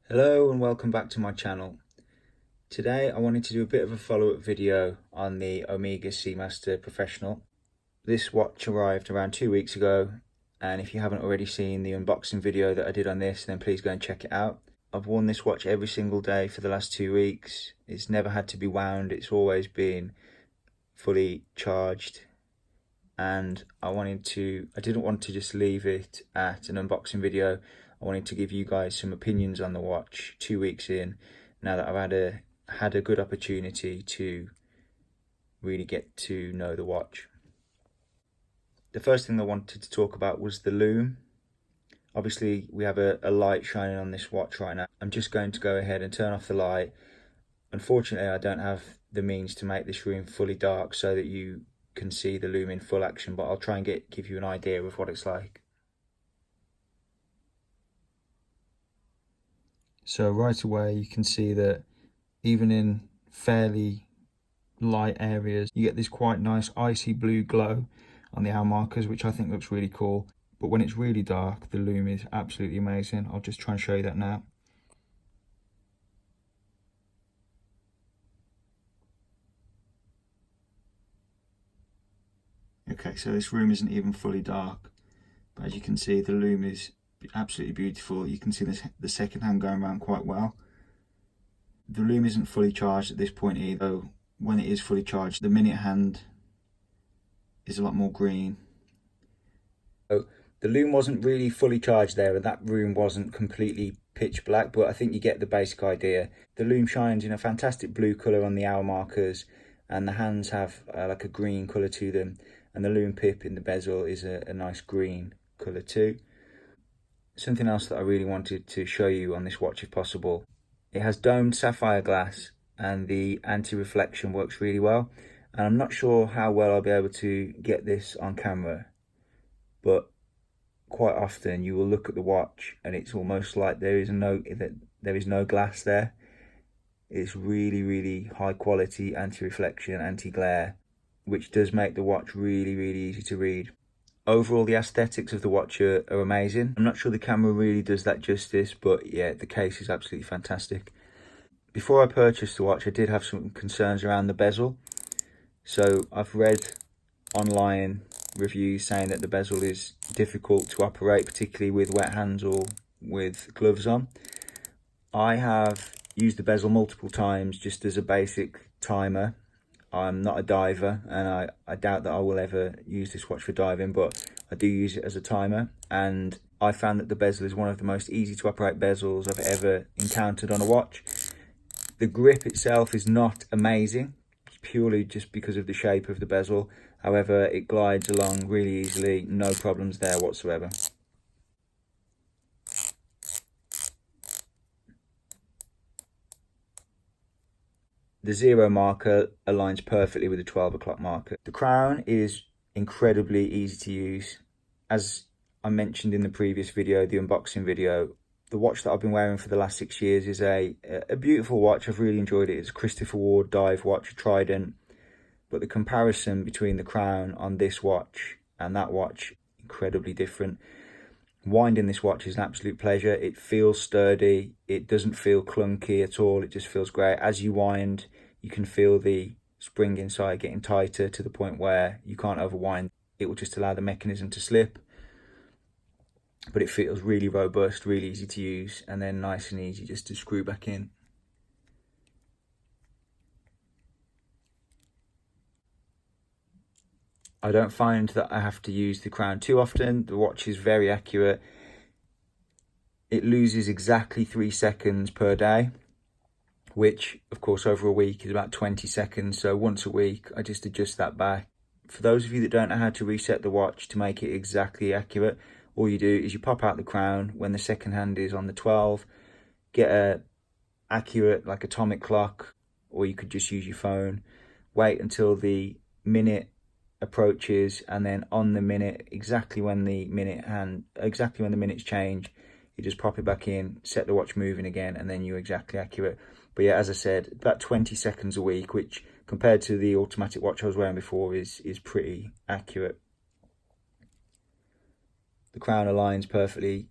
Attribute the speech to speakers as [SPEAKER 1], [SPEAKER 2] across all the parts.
[SPEAKER 1] Hello and welcome back to my channel. Today I wanted to do a bit of a follow-up video on the Omega Seamaster Professional. This watch arrived around 2 weeks ago, and if you haven't already seen the unboxing video that I did on this, then please go and check it out. I've worn this watch every single day for the last 2 weeks. It's never had to be wound, it's always been fully charged, and I didn't want to just leave it at an unboxing video. I wanted to give you guys some opinions on the watch 2 weeks in, now that I've had a good opportunity to really get to know the watch. The first thing I wanted to talk about was the lume. Obviously we have a light shining on this watch right now. I'm just going to go ahead and turn off the light. Unfortunately I don't have the means to make this room fully dark so that you can see the lume in full action, but I'll try and give you an idea of what it's like. So right away you can see that even in fairly light areas you get this quite nice icy blue glow on the hour markers, which I think looks really cool. But when it's really dark, the lume is absolutely amazing. I'll just try and show you that now. Okay, so this room isn't even fully dark, but as you can see the lume is absolutely beautiful. You can see the second hand going around quite well. The lume isn't fully charged at this point either. When it is fully charged, the minute hand is a lot more green. So the lume wasn't really fully charged there, and that room wasn't completely pitch black, but I think you get the basic idea. The lume shines in a fantastic blue colour on the hour markers, and the hands have like a green colour to them, and the lume pip in the bezel is a nice green colour too. Something else that I really wanted to show you on this watch if possible. It has domed sapphire glass and the anti-reflection works really well. And I'm not sure how well I'll be able to get this on camera, but quite often you will look at the watch and it's almost like there is no glass there. It's really high quality anti-reflection, anti-glare, which does make the watch really easy to read. Overall, the aesthetics of the watch are amazing. I'm not sure the camera really does that justice, but yeah, the case is absolutely fantastic. Before I purchased the watch, I did have some concerns around the bezel. So I've read online reviews saying that the bezel is difficult to operate, particularly with wet hands or with gloves on. I have used the bezel multiple times just as a basic timer. I'm not a diver, and I doubt that I will ever use this watch for diving, but I do use it as a timer, and I found that the bezel is one of the most easy to operate bezels I've ever encountered on a watch. The grip itself is not amazing, purely just because of the shape of the bezel. However, it glides along really easily, no problems there whatsoever. The 0 marker aligns perfectly with the 12 o'clock marker. The crown is incredibly easy to use. As I mentioned in the previous video, the unboxing video, the watch that I've been wearing for the last 6 years is a beautiful watch. I've really enjoyed it. It's a Christopher Ward dive watch, a Trident. But the comparison between the crown on this watch and that watch, incredibly different. Winding this watch is an absolute pleasure. It feels sturdy. It doesn't feel clunky at all. It just feels great. As you wind, you can feel the spring inside getting tighter to the point where you can't overwind. It will just allow the mechanism to slip. But it feels really robust, really easy to use, and then nice and easy just to screw back in. I don't find that I have to use the crown too often. The watch is very accurate. It loses exactly 3 seconds per day, which of course over a week is about 20 seconds. So once a week, I just adjust that back. For those of you that don't know how to reset the watch to make it exactly accurate, all you do is you pop out the crown when the second hand is on the 12, get a accurate like atomic clock, or you could just use your phone, wait until the minute approaches, and then on the minute, exactly when the minutes change, you just pop it back in, set the watch moving again, and then you're exactly accurate. But yeah, as I said, about 20 seconds a week, which compared to the automatic watch I was wearing before is pretty accurate. The crown aligns perfectly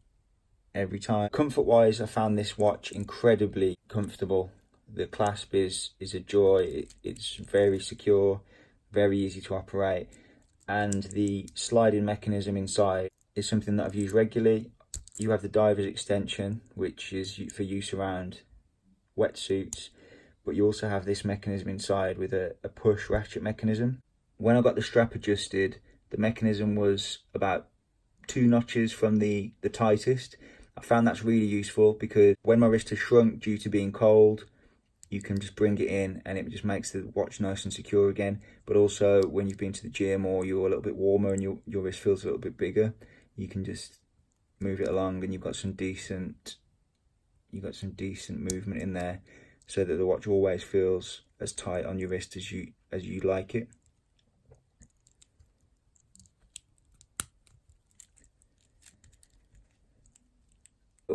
[SPEAKER 1] every time. Comfort wise, I found this watch incredibly comfortable. The clasp is a joy. It's very secure, very easy to operate, and the sliding mechanism inside is something that I've used regularly. You have the diver's extension, which is for use around wetsuits, but you also have this mechanism inside with a push ratchet mechanism. When I got the strap adjusted, the mechanism was about 2 notches from the tightest. I found that's really useful because when my wrist has shrunk due to being cold, you can just bring it in and it just makes the watch nice and secure again. But also when you've been to the gym or you're a little bit warmer and your wrist feels a little bit bigger, you can just move it along and you've got some decent movement in there, so that the watch always feels as tight on your wrist as you like it.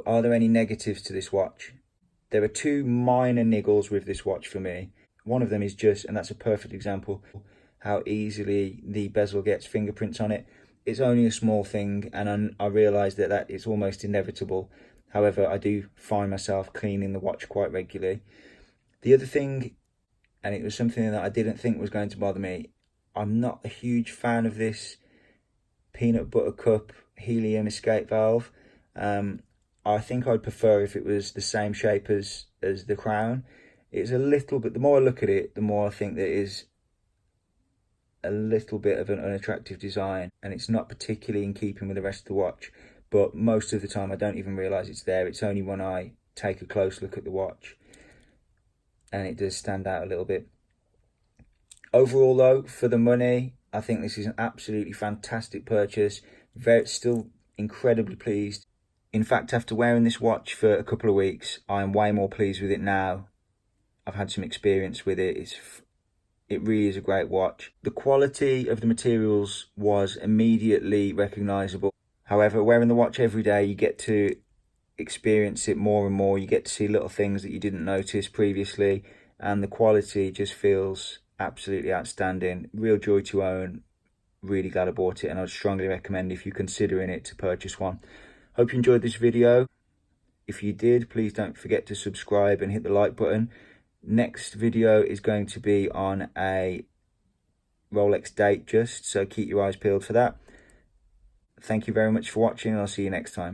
[SPEAKER 1] Are there any negatives to this watch? There are 2 minor niggles with this watch for me. One of them is just, and that's a perfect example, how easily the bezel gets fingerprints on it. It's only a small thing, and I realise that it's almost inevitable. However, I do find myself cleaning the watch quite regularly. The other thing, and it was something that I didn't think was going to bother me, I'm not a huge fan of this peanut butter cup helium escape valve. I think I'd prefer if it was the same shape as the crown. It's a little bit, the more I look at it, the more I think that it is a little bit of an unattractive design, and it's not particularly in keeping with the rest of the watch. But most of the time I don't even realise it's there. It's only when I take a close look at the watch and it does stand out a little bit. Overall though, for the money, I think this is an absolutely fantastic purchase. Still incredibly pleased. In fact, after wearing this watch for a couple of weeks, I am way more pleased with it now. I've had some experience with it. It really is a great watch. The quality of the materials was immediately recognisable. However, wearing the watch every day, you get to experience it more and more. You get to see little things that you didn't notice previously, and the quality just feels absolutely outstanding. Real joy to own. Really glad I bought it, and I'd strongly recommend, if you're considering it, to purchase one. Hope you enjoyed this video. If you did, please don't forget to subscribe and hit the like button. Next video is going to be on a Rolex Datejust, so keep your eyes peeled for that. Thank you very much for watching, and I'll see you next time.